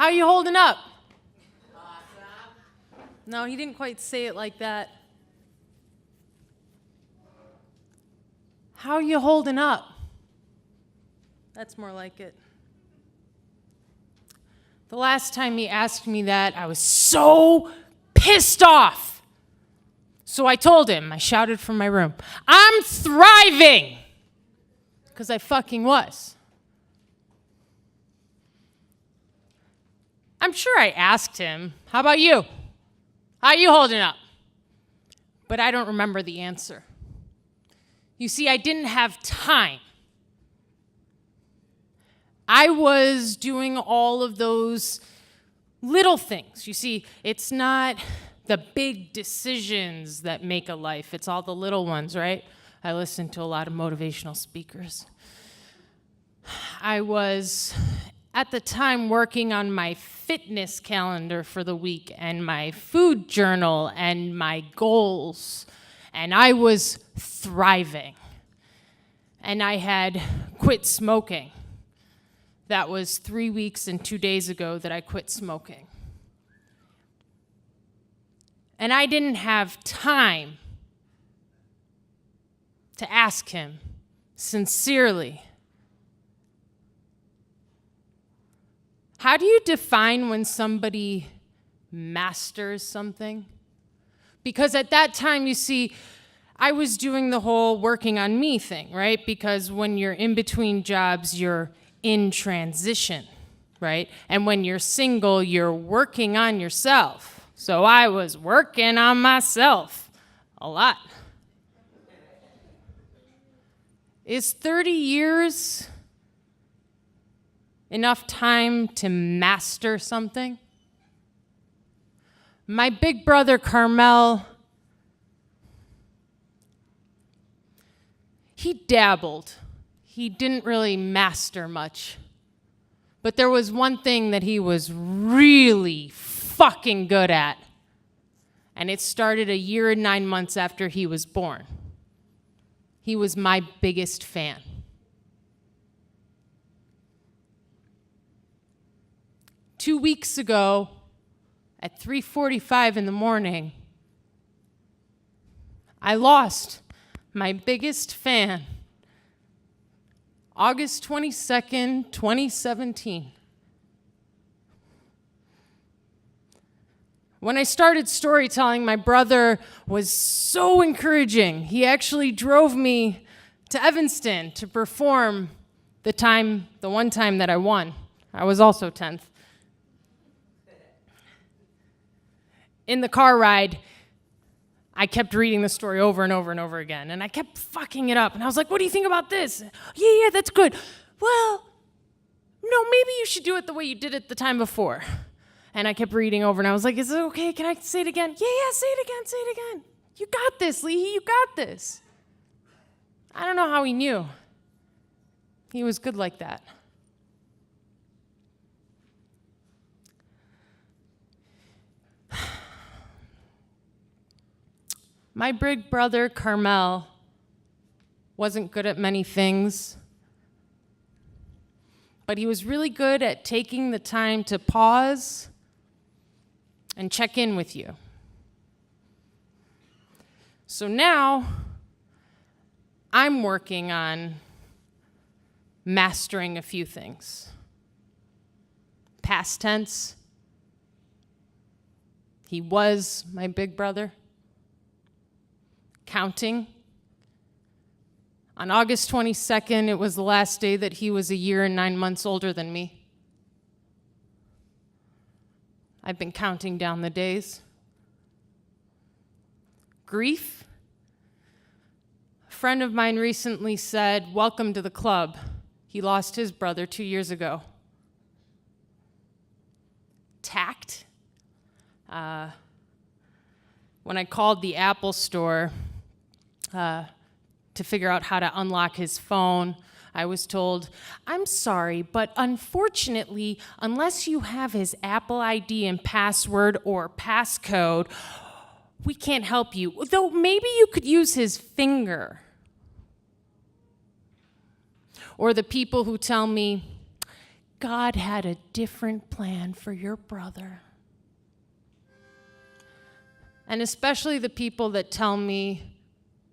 How you holding up? Awesome. No, he didn't quite say it like that. How you holding up? That's more like it. The last time he asked me that, I was so pissed off. So I told him, I shouted from my room, I'm thriving! Because I fucking was. I'm sure I asked him, how about you? How you holding up? But I don't remember the answer. You see, I didn't have time. I was doing all of those little things. You see, it's not the big decisions that make a life. It's all the little ones, right? I listen to a lot of motivational speakers. I was, at the time, working on my fitness calendar for the week and my food journal and my goals, and I was thriving. And I had quit smoking. That was 3 weeks and 2 days ago that I quit smoking. And I didn't have time to ask him sincerely, how do you define when somebody masters something? Because at that time, you see, I was doing the whole working on me thing, right? Because when you're in between jobs, you're in transition, right? And when you're single, you're working on yourself. So I was working on myself a lot. Is 30 years enough time to master something? My big brother, Carmel, he dabbled. He didn't really master much. But there was one thing that he was really fucking good at. And it started a year and 9 months after he was born. He was my biggest fan. Two weeks ago, at 3:45 in the morning, I lost my biggest fan. August 22nd, 2017. When I started storytelling, my brother was so encouraging. He actually drove me to Evanston to perform the one time that I won. I was also 10th. In the car ride, I kept reading the story over and over and over again, and I kept fucking it up. And I was like, what do you think about this? Yeah, that's good. Well, no, maybe you should do it the way you did it the time before. And I kept reading over, and I was like, is it okay? Can I say it again? Yeah, say it again. You got this, Lihy, you got this. I don't know how he knew. He was good like that. My big brother, Carmel, wasn't good at many things, but he was really good at taking the time to pause and check in with you. So now, I'm working on mastering a few things. Past tense. He was my big brother. Counting. On August 22nd, it was the last day that he was a year and 9 months older than me. I've been counting down the days. Grief. A friend of mine recently said, welcome to the club. He lost his brother 2 years ago. Tact. When I called the Apple store to figure out how to unlock his phone, I was told, I'm sorry, but unfortunately, unless you have his Apple ID and password or passcode, we can't help you. Though maybe you could use his finger. Or the people who tell me, God had a different plan for your brother. And especially the people that tell me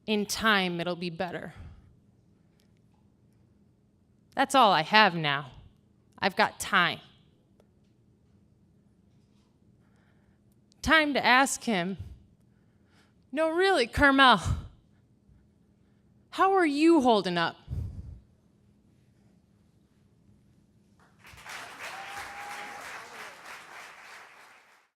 in time it'll be better. That's all I have now. I've got time. Time to ask him, no, really, Carmel, how are you holding up?